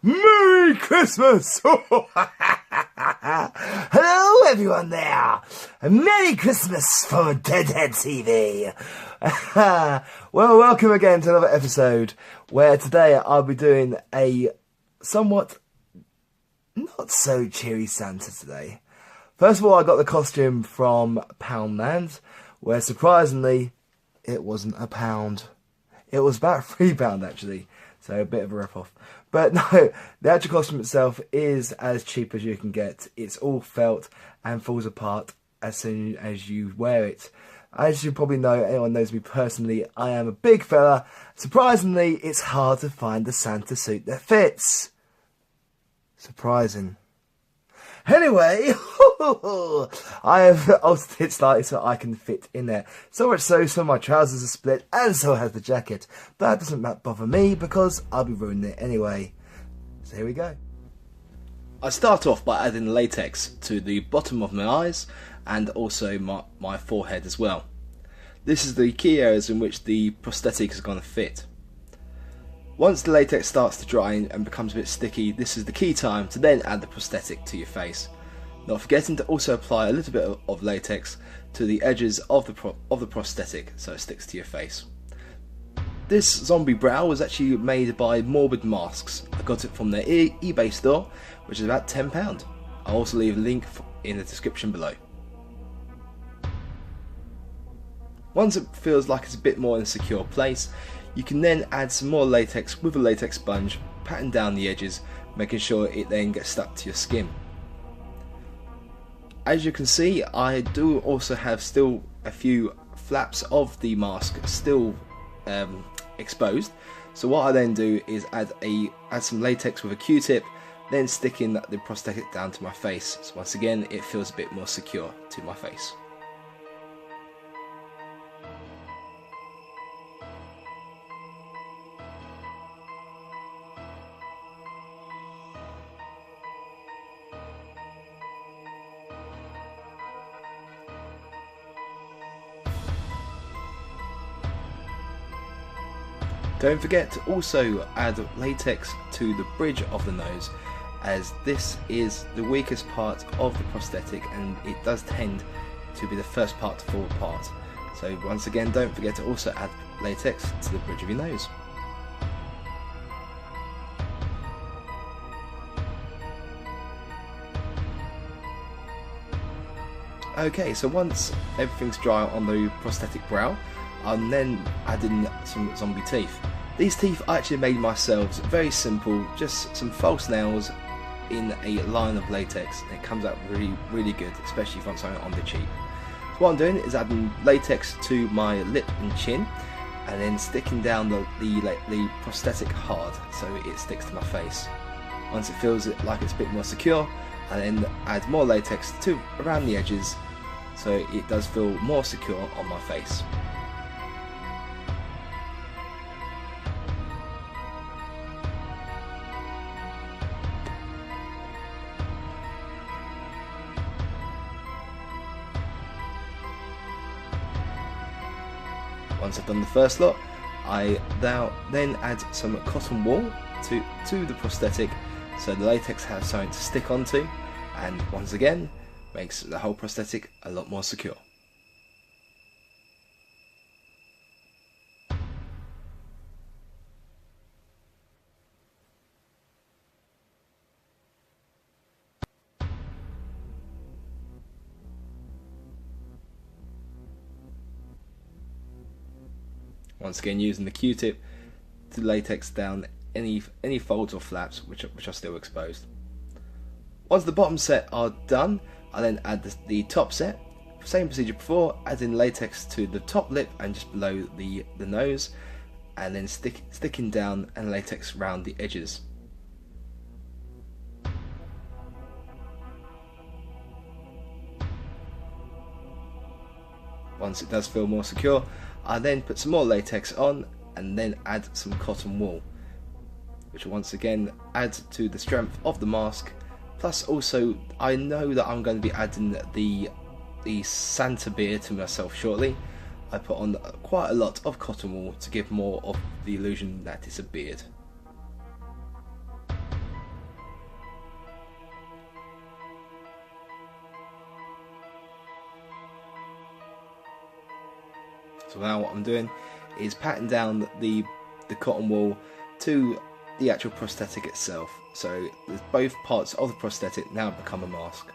Merry Christmas! Hello everyone there! Merry Christmas from Deadhead TV! Well, welcome again to another episode where today I'll be doing a somewhat not so cheery Santa today. First of all, I got the costume from Poundland, where surprisingly it wasn't a pound. It was about £3 actually, so a bit of a rip-off. But no, the actual costume itself is as cheap as you can get. It's all felt and falls apart as soon as you wear it. As you probably know, anyone knows me personally, I am a big fella. Surprisingly, it's hard to find the Santa suit that fits. Surprising. Anyway, I have altered it slightly so I can fit in there. So much so, some of my trousers are split and so has the jacket. But that doesn't bother me because I'll be ruining it anyway. So here we go. I start off by adding latex to the bottom of my eyes and also my forehead as well. This is the key areas in which the prosthetic is going to fit. Once the latex starts to dry and becomes a bit sticky, this is the key time to then add the prosthetic to your face. Not forgetting to also apply a little bit of latex to the edges of the prosthetic so it sticks to your face. This zombie brow was actually made by Morbid Masks. I got it from their eBay store, which is about £10. I'll also leave a link in the description below. Once it feels like it's a bit more in a secure place, you can then add some more latex with a latex sponge, patting down the edges, making sure it then gets stuck to your skin. As you can see, I do also have still a few flaps of the mask still exposed. So what I then do is add some latex with a Q-tip, then sticking the prosthetic down to my face. So once again, it feels a bit more secure to my face. Don't forget to also add latex to the bridge of the nose, as this is the weakest part of the prosthetic and it does tend to be the first part to fall apart. So once again, don't forget to also add latex to the bridge of your nose. Okay, so once everything's dry on the prosthetic brow, I'll then add in some zombie teeth. These teeth I actually made myself, very simple, just some false nails in a line of latex, and it comes out really good, especially if I'm something on the cheap. So what I'm doing is adding latex to my lip and chin, and then sticking down the prosthetic hard so it sticks to my face. Once it feels like it's a bit more secure, I then add more latex to around the edges so it does feel more secure on my face. Once I've done the first lot, I then add some cotton wool to the prosthetic so the latex has something to stick onto, and once again makes the whole prosthetic a lot more secure. Once again, using the Q-tip to latex down any folds or flaps which are still exposed. Once the bottom set are done, I then add the top set. Same procedure before, adding latex to the top lip and just below the nose, and then sticking down and latex around the edges. Once it does feel more secure, I then put some more latex on and then add some cotton wool, which once again adds to the strength of the mask. Plus also, I know that I'm going to be adding the Santa beard to myself shortly. I put on quite a lot of cotton wool to give more of the illusion that it's a beard. So now what I'm doing is patting down the cotton wool to the actual prosthetic itself. So both parts of the prosthetic now become a mask.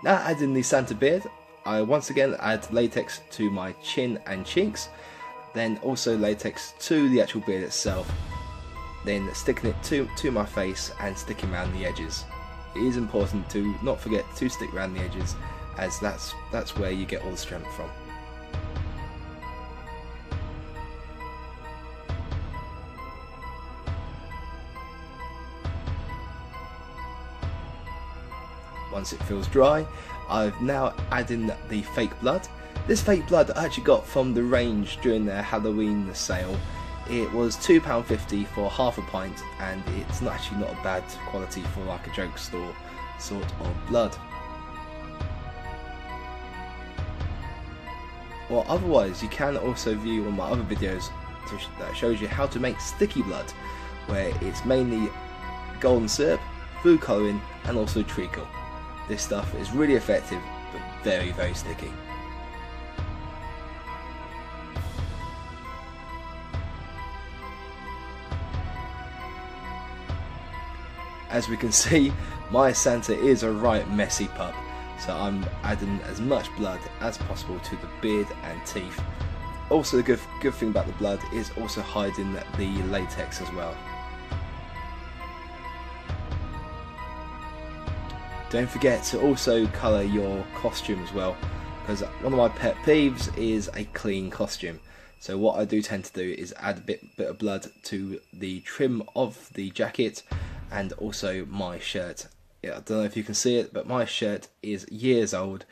Now adding the Santa beard, I once again add latex to my chin and cheeks, then also latex to the actual beard itself, then sticking it to my face and sticking around the edges. It is important to not forget to stick around the edges, as that's where you get all the strength from. Once it feels dry, I've now added the fake blood. This fake blood I actually got from the range during their Halloween sale. It was £2.50 for half a pint, and it's actually not a bad quality for like a drugstore sort of blood. Or otherwise, you can also view one of my other videos that shows you how to make sticky blood, where it's mainly golden syrup, food colouring and also treacle. This stuff is really effective, but very, very sticky. As we can see, my Santa is a right messy pup, so I'm adding as much blood as possible to the beard and teeth. Also, the good thing about the blood is also hiding the latex as well. Don't forget to also colour your costume as well, because one of my pet peeves is a clean costume. So what I do tend to do is add a bit of blood to the trim of the jacket and also my shirt. Yeah, I don't know if you can see it, but my shirt is years old.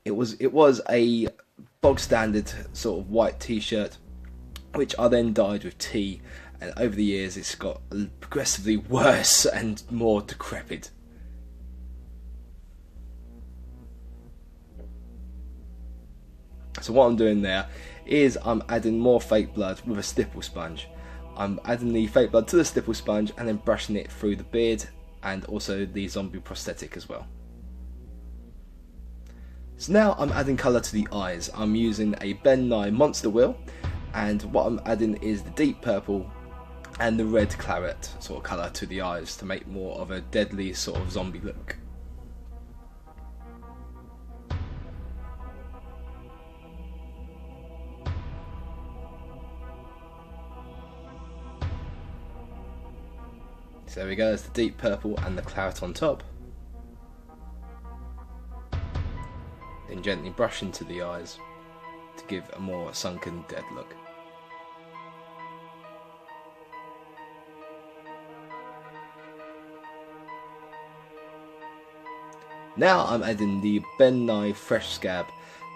It was a bog standard sort of white t-shirt, which I then dyed with tea, and over the years it's got progressively worse and more decrepit. So what I'm doing there is I'm adding more fake blood with a stipple sponge. I'm adding the fake blood to the stipple sponge and then brushing it through the beard and also the zombie prosthetic as well. So now I'm adding colour to the eyes. I'm using a Ben Nye Monster Wheel, and what I'm adding is the deep purple and the red claret sort of colour to the eyes to make more of a deadly sort of zombie look. So there we go, there's the deep purple and the claret on top. Then gently brush into the eyes to give a more sunken, dead look. Now I'm adding the Ben Nye Fresh Scab.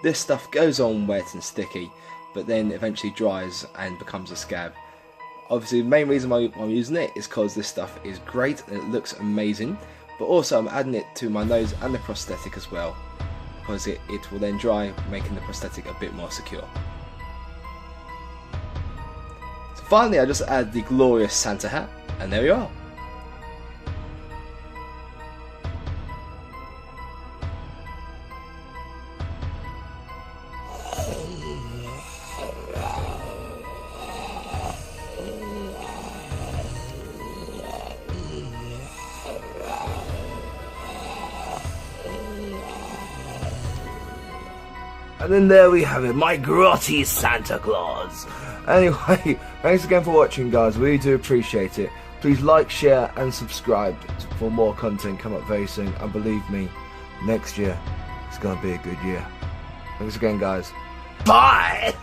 This stuff goes on wet and sticky, but then eventually dries and becomes a scab. Obviously the main reason why I'm using it is because this stuff is great and it looks amazing, but also I'm adding it to my nose and the prosthetic as well, because it will then dry, making the prosthetic a bit more secure. So finally I just add the glorious Santa hat, and there you are. And then there we have it, my grotty Santa Claus. Anyway, thanks again for watching, guys. We really do appreciate it. Please like, share and subscribe for more content come up very soon. And believe me, next year it's going to be a good year. Thanks again, guys. Bye!